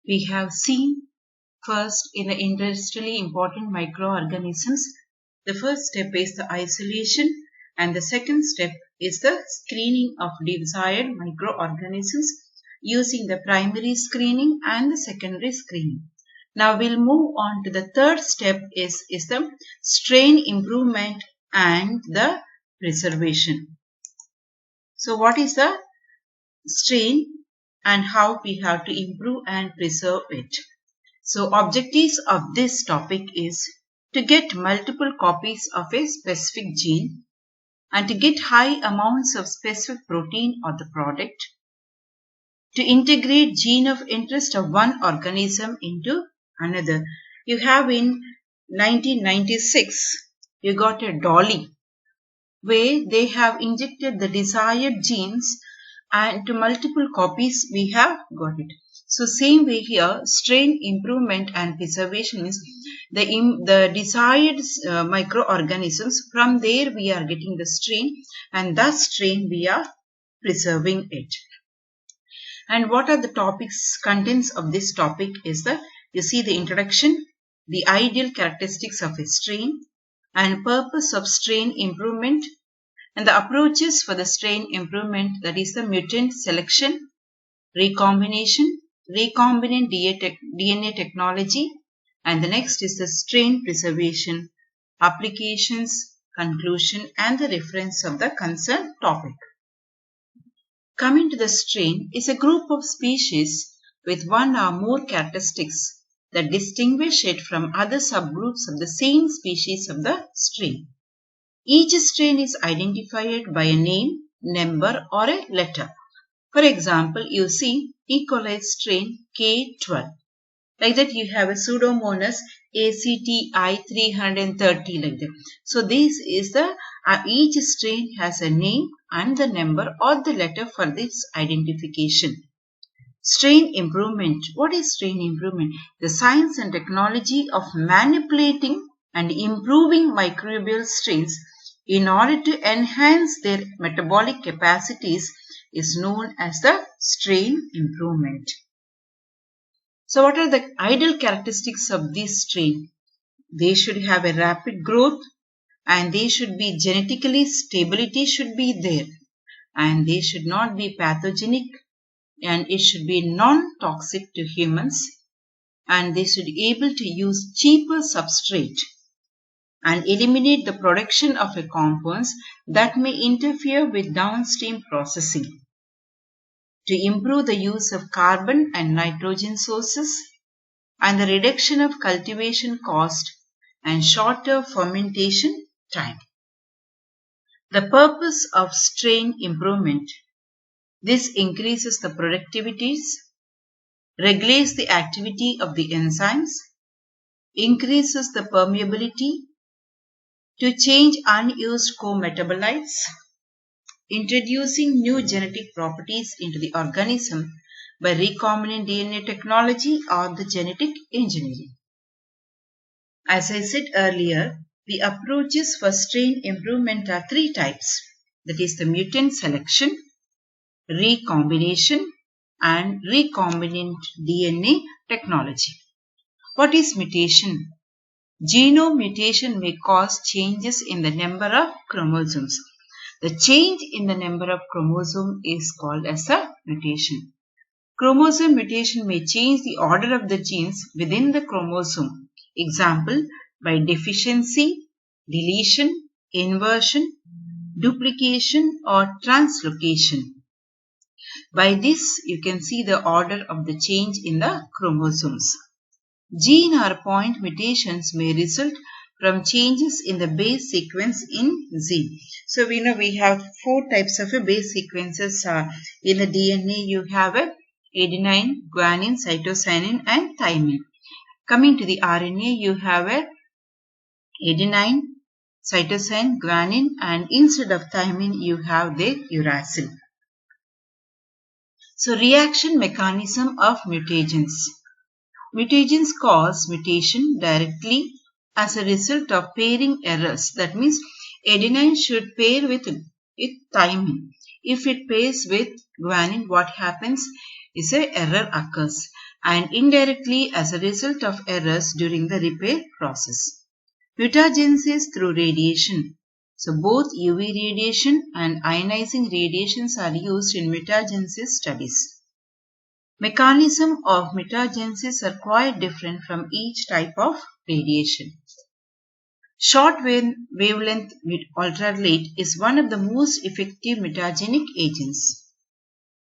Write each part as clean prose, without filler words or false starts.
We have seen first in the industrially important microorganisms, the first step is the isolation and the second step is the screening of desired microorganisms using the primary screening and the secondary screening. Now we'll move on to the third step is the strain improvement and the preservation. So what is the strain and how we have to improve and preserve it? So objectives of this topic is to get multiple copies of a specific gene and to get high amounts of specific protein or the product, to integrate gene of interest of one organism into another. You have in 1996, you got a Dolly where they have injected the desired genes and to multiple copies we have got it. So same way here, strain improvement and preservation is the desired microorganisms. From there we are getting the strain and that strain we are preserving it. And what are the topics, contents of this topic is that you see the introduction, the ideal characteristics of a strain and purpose of strain improvement and the approaches for the strain improvement, that is the mutant selection, recombination, recombinant DNA technology, and the next is the strain preservation, applications, conclusion, and the reference of the concerned topic. Coming to the strain is a group of species with one or more characteristics that distinguish it from other subgroups of the same species of the strain. Each strain is identified by a name, number, or a letter. For example, you see E. coli strain K12. Like that you have a Pseudomonas ACTI 330 like that. So this is the each strain has a name and the number or the letter for this identification. Strain improvement. What is strain improvement? The science and technology of manipulating and improving microbial strains in order to enhance their metabolic capacities is known as the strain improvement. So what are the ideal characteristics of this strain? They should have a rapid growth and they should be genetically stability should be there and they should not be pathogenic and it should be non-toxic to humans and they should be able to use cheaper substrate and eliminate the production of compounds that may interfere with downstream processing. To improve the use of carbon and nitrogen sources and the reduction of cultivation cost and shorter fermentation time. The purpose of strain improvement. This increases the productivities, regulates the activity of the enzymes, increases the permeability, to change unused co-metabolites, introducing new genetic properties into the organism by recombinant DNA technology or the genetic engineering. As I said earlier, the approaches for strain improvement are three types. That is the mutant selection, recombination and recombinant DNA technology. What is mutation? Genome mutation may cause changes in the number of chromosomes. The change in the number of chromosomes is called as a mutation. Chromosome mutation may change the order of the genes within the chromosome. Example, by deficiency, deletion, inversion, duplication or translocation. By this, you can see the order of the change in the chromosomes. Gene or point mutations may result from changes in the base sequence in gene. So we know we have four types of base sequences in the DNA. You have adenine, guanine, cytosine and thymine. Coming to the RNA, you have adenine, cytosine, guanine and instead of thymine you have the uracil. So reaction mechanism of mutagens. Mutagens cause mutation directly as a result of pairing errors. That means adenine should pair with thymine. If it pairs with guanine, what happens is an error occurs. and indirectly as a result of errors during the repair process. Mutagenesis through radiation. So both UV radiation and ionizing radiations are used in mutagenesis studies. Mechanism of mutagenesis are quite different from each type of radiation. Short wavelength ultraviolet is one of the most effective mutagenic agents.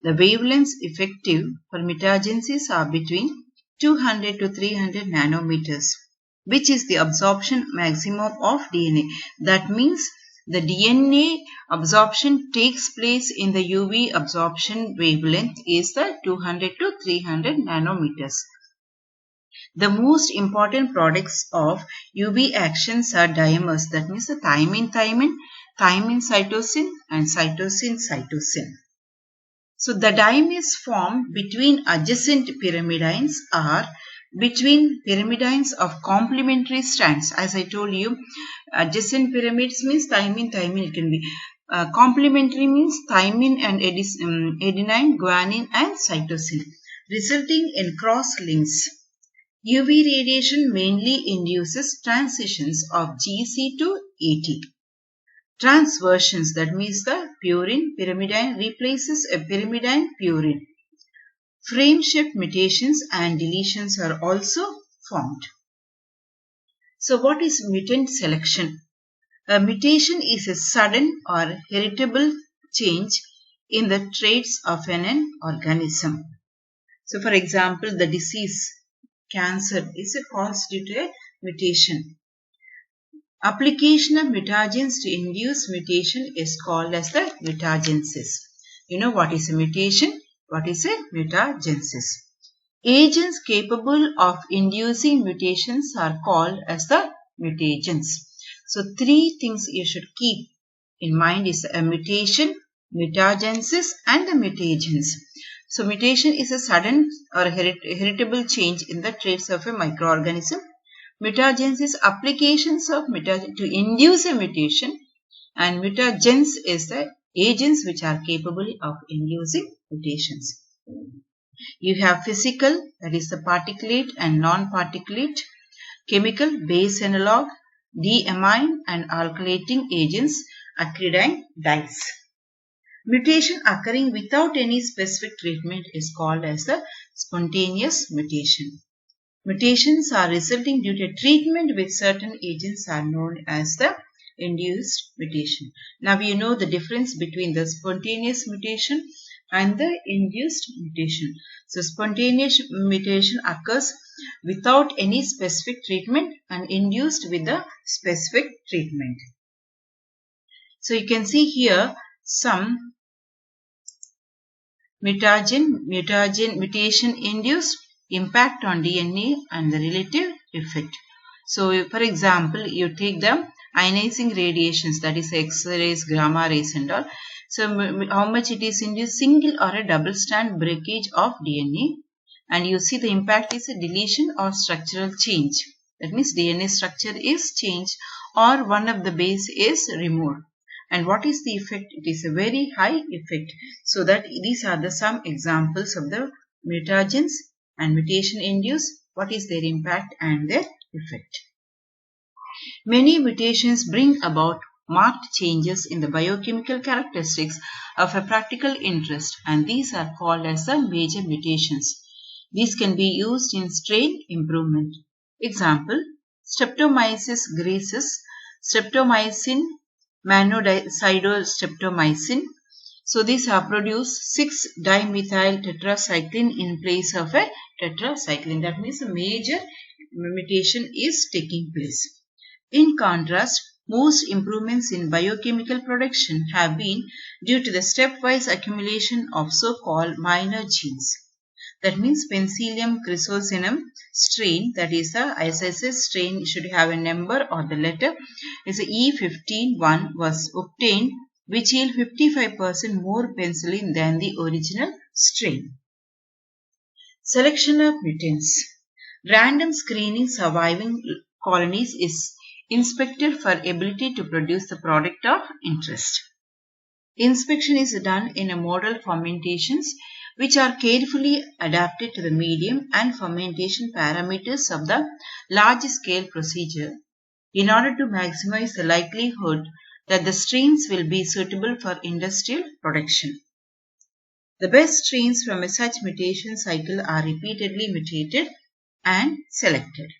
The wavelengths effective for mutagenesis are between 200 to 300 nanometers, which is the absorption maximum of DNA. That means the DNA absorption takes place in the UV absorption wavelength is the 200 to 300 nanometers. The most important products of UV actions are dimers, that means the thymine-thymine, thymine-cytosine and cytosine-cytosine. So the dimer is formed between adjacent pyrimidines or between pyrimidines of complementary strands. As I told you, adjacent pyramids means thymine-thymine, it can be. Complementary means thymine and adenine, guanine and cytosine, resulting in cross links. UV radiation mainly induces transitions of GC to AT. Transversions, that means the purine pyrimidine replaces a pyrimidine purine. Frameshift mutations and deletions are also formed. So what is mutant selection? A mutation is a sudden or heritable change in the traits of an organism. So for example, the disease cancer is caused due to a mutation. Application of mutagens to induce mutation is called as the mutagenesis. You know what is a mutation? What is a mutagenesis? Agents capable of inducing mutations are called as the mutagens. So three things you should keep in mind is a mutation, mutagenesis and the mutagens. So mutation is a sudden or heritable change in the traits of a microorganism. Mutagenesis applications of mutagen to induce a mutation, and mutagens is the agents which are capable of inducing mutations. You have physical, that is the particulate and non-particulate, chemical, base analog, diamine and alkylating agents, acridine dyes. Mutation occurring without any specific treatment is called as the spontaneous mutation. Mutations are resulting due to treatment with certain agents are known as the induced mutation. Now you know the difference between the spontaneous mutation and the induced mutation. So spontaneous mutation occurs without any specific treatment and induced with the specific treatment. So you can see here some mutation induced impact on DNA and the relative effect. So for example, you take the ionizing radiations, that is X-rays, gamma rays and all. So how much it is induced? Single or a double strand breakage of DNA, and you see the impact is a deletion or structural change. That means DNA structure is changed or one of the base is removed. And what is the effect? It is a very high effect. So that these are the some examples of the mutagens and mutation induced. What is their impact and their effect? Many mutations bring about marked changes in the biochemical characteristics of a practical interest, and these are called as the major mutations. These can be used in strain improvement. Example, Streptomyces gracis, streptomycin, monocytostreptomycin. So these are produced 6-dimethyl tetracycline in place of a tetracycline. That means a major mutation is taking place. In contrast, most improvements in biochemical production have been due to the stepwise accumulation of so-called minor genes. That means Penicillium chrysosinum strain, that is the ISS strain, should have a number or the letter, is E15-1 was obtained, which yield 55% more penicillin than the original strain. Selection of mutants. Random screening surviving colonies is inspected for ability to produce the product of interest. Inspection is done in a model fermentations which are carefully adapted to the medium and fermentation parameters of the large-scale procedure in order to maximize the likelihood that the strains will be suitable for industrial production. The best strains from a such mutation cycle are repeatedly mutated and selected.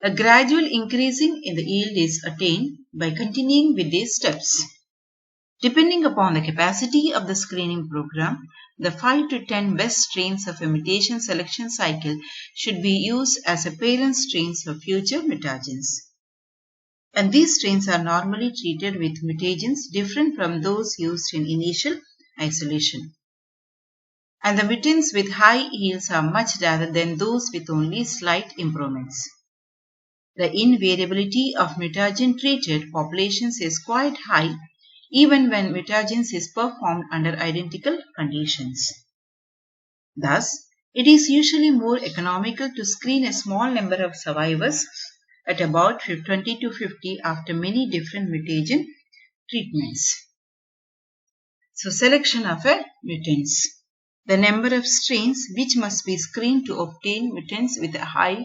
A gradual increasing in the yield is attained by continuing with these steps. Depending upon the capacity of the screening program, the 5 to 10 best strains of a mutation selection cycle should be used as a parent strains for future mutagens. And these strains are normally treated with mutagens different from those used in initial isolation. And the mutants with high yields are much rather than those with only slight improvements. The invariability of mutagen-treated populations is quite high even when mutagens is performed under identical conditions. Thus, it is usually more economical to screen a small number of survivors at about 20 to 50 after many different mutagen treatments. So, selection of mutants. The number of strains which must be screened to obtain mutants with a high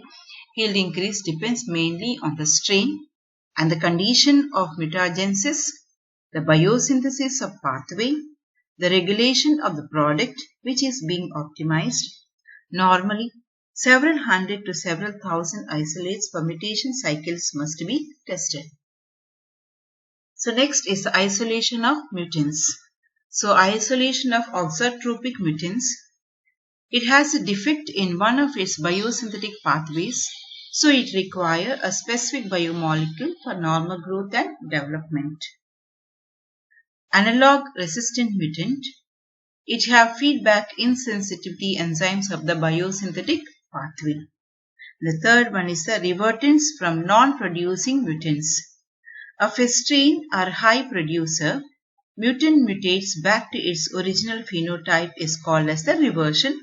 yield increase depends mainly on the strain and the condition of mutagenesis, the biosynthesis of pathway, the regulation of the product which is being optimized. Normally, several hundred to several thousand isolates per mutation cycles must be tested. So next is the isolation of mutants. So isolation of auxotropic mutants. It has a defect in one of its biosynthetic pathways, so it requires a specific biomolecule for normal growth and development. Analog resistant mutant. It have feedback insensitivity enzymes of the biosynthetic pathway. The third one is the revertants from non-producing mutants. Of a strain or high producer, mutant mutates back to its original phenotype is called as the reversion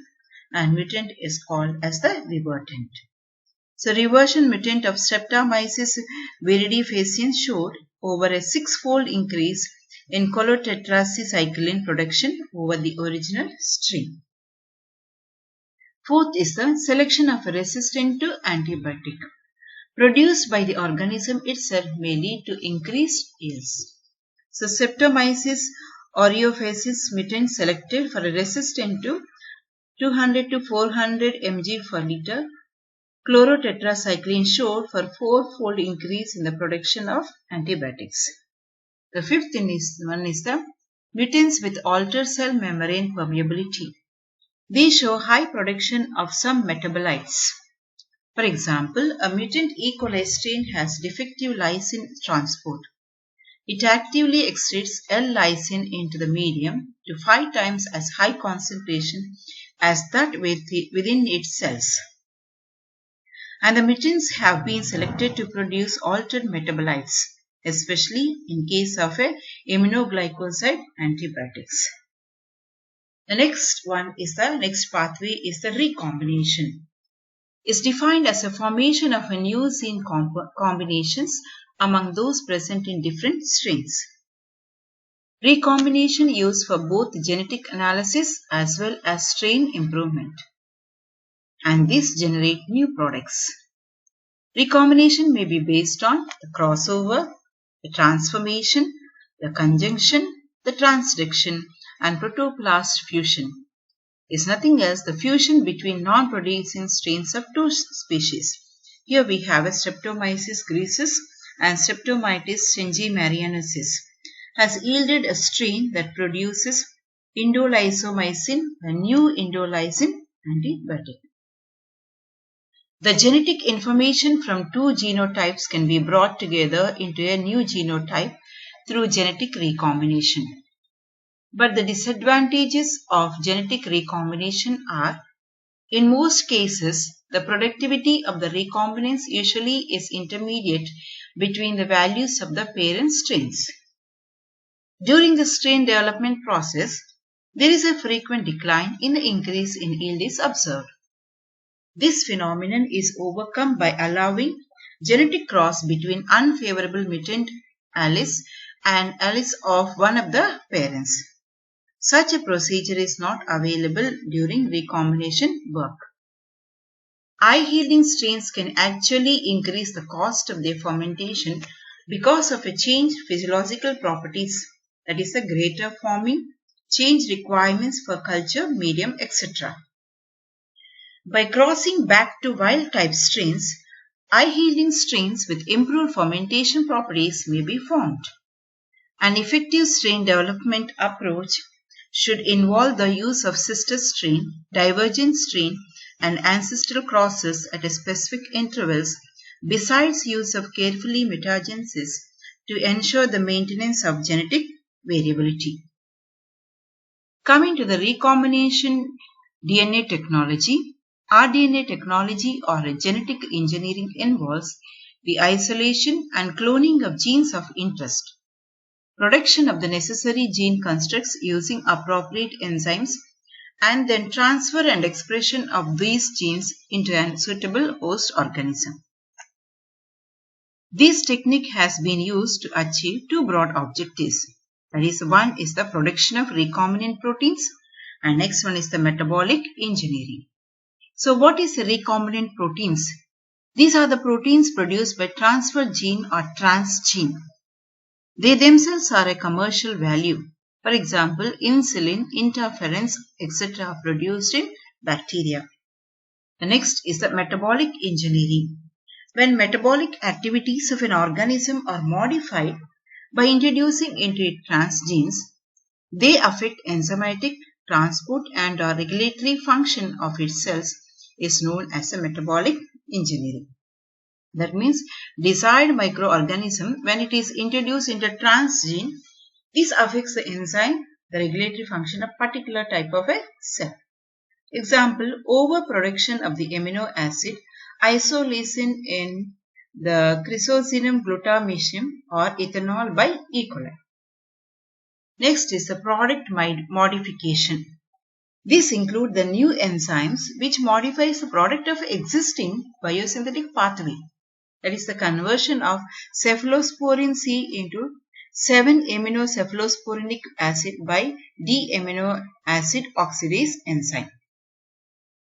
and mutant is called as the revertant. So reversion mutant of Streptomyces viridifacient showed over a 6-fold increase in cholotetracycline production over the original strain. Fourth is the selection of a resistant to antibiotic. Produced by the organism itself may lead to increased yields. So Streptomyces oreophasis mutant selected for a resistant to 200 to 400 mg per liter chlorotetracycline showed for 4-fold increase in the production of antibiotics. The fifth one is the mutants with altered cell membrane permeability. They show high production of some metabolites. For example, a mutant E. coli strain has defective lysine transport. It actively excretes L-lysine into the medium to 5 times as high concentration as that within its cells. And the mutants have been selected to produce altered metabolites, especially in case of aminoglycoside antibiotics. The next pathway is the recombination. It's defined as a formation of a new gene combinations among those present in different strains. Recombination used for both genetic analysis as well as strain improvement. And these generate new products. Recombination may be based on the crossover, the transformation, the conjunction, the transduction, and protoplast fusion. Is nothing else the fusion between non-producing strains of 2 species. Here we have a Streptomyces griseus and Streptomyces stringimariensis has yielded a strain that produces indolysomycin, a new indolysine antibiotic. The genetic information from 2 genotypes can be brought together into a new genotype through genetic recombination. But the disadvantages of genetic recombination are, in most cases, the productivity of the recombinants usually is intermediate between the values of the parent strains. During the strain development process, there is a frequent decline in the increase in yield is observed. This phenomenon is overcome by allowing genetic cross between unfavorable mutant alleles and alleles of one of the parents. Such a procedure is not available during recombination work. High-yielding strains can actually increase the cost of their fermentation because of a changed physiological properties, that is, the greater forming, changed requirements for culture, medium, etc. By crossing back to wild-type strains, high-yielding strains with improved fermentation properties may be formed. An effective strain development approach should involve the use of sister strain, divergent strain, and ancestral crosses at specific intervals, besides use of carefully mutagenesis to ensure the maintenance of genetic variability. Coming to the recombination DNA technology, rDNA technology or genetic engineering involves the isolation and cloning of genes of interest, production of the necessary gene constructs using appropriate enzymes, and then transfer and expression of these genes into a suitable host organism. This technique has been used to achieve two broad objectives. That is, one is the production of recombinant proteins and next one is the metabolic engineering. So what is the recombinant proteins? These are the proteins produced by transfer gene or transgene. They themselves are a commercial value. For example, insulin, interferons, etc. are produced in bacteria. The next is the metabolic engineering. When metabolic activities of an organism are modified by introducing into it transgenes, they affect enzymatic, transport and or regulatory function of its cells is known as a metabolic engineering. That means desired microorganism, when it is introduced into transgene, this affects the enzyme, the regulatory function of particular type of a cell. Example, overproduction of the amino acid isoleucine in the Chrysozinum glutamaceum or ethanol by E. coli. Next is the product modification. These include the new enzymes which modifies the product of existing biosynthetic pathway. That is the conversion of cephalosporin C into 7-aminocephalosporinic acid by D-amino acid oxidase enzyme.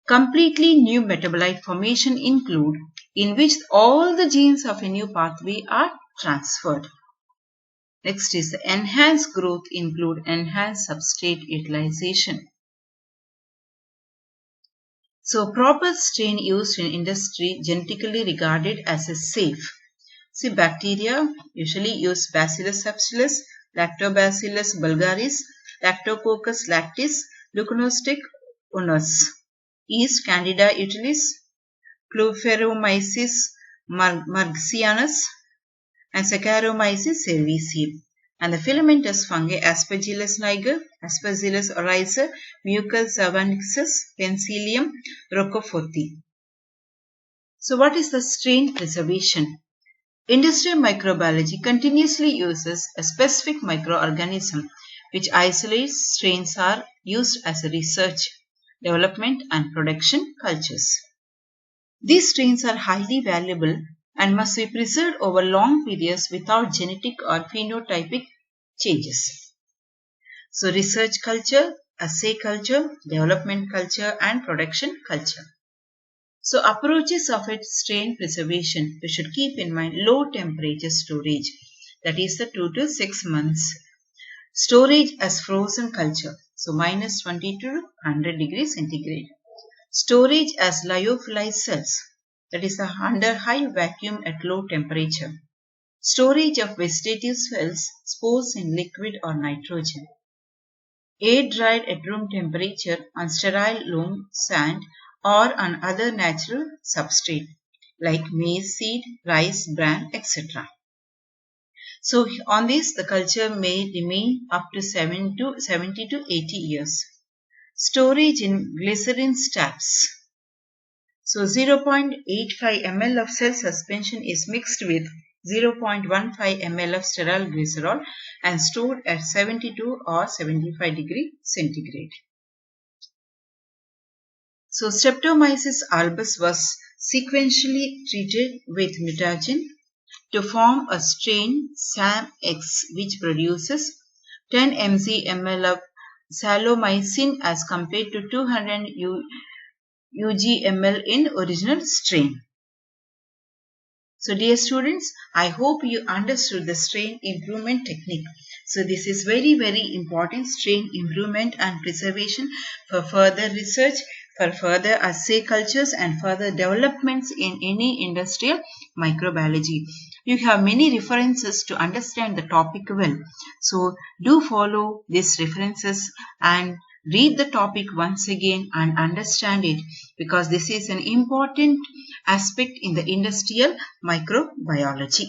Completely new metabolite formation include in which all the genes of a new pathway are transferred. Next is the enhanced growth include enhanced substrate utilization. So proper strain used in industry genetically regarded as a safe. See, bacteria usually use Bacillus subtilis, Lactobacillus bulgaris, Lactococcus lactis, Leuconostoc unus. Yeast Candida utilis, Clupheromyces marxianus, and Saccharomyces cerevisiae. And the filamentous fungi Aspergillus niger, Aspergillus oryza, Mucus savannensis, Penicillium roqueforti. So what is the strain preservation? Industrial microbiology continuously uses a specific microorganism which isolates strains are used as a research, development and production cultures. These strains are highly valuable and must be preserved over long periods without genetic or phenotypic changes. So research culture, assay culture, development culture and production culture. So approaches of its strain preservation, we should keep in mind low temperature storage, that is the 2 to 6 months. Storage as frozen culture, so minus 20 to 100 degrees centigrade. Storage as lyophilized cells, that is under high vacuum at low temperature. Storage of vegetative cells, spores in liquid or nitrogen. Air dried at room temperature on sterile loam, sand or on other natural substrate like maize seed, rice, bran, etc. So on this the culture may remain up to 70 to 80 years. Storage in glycerin stabs. So 0.85 ml of cell suspension is mixed with 0.15 ml of sterile glycerol and stored at 72 or 75 degree centigrade. So Streptomyces albus was sequentially treated with mutagen to form a strain SAM-X which produces 10 mg/ml of Saccharomyces as compared to 200 UgML in original strain. So dear students, I hope you understood the strain improvement technique. So this is very important, strain improvement and preservation, for further research, for further assay cultures and further developments in any industrial microbiology. You have many references to understand the topic well. So do follow these references and read the topic once again and understand it, because this is an important aspect in the industrial microbiology.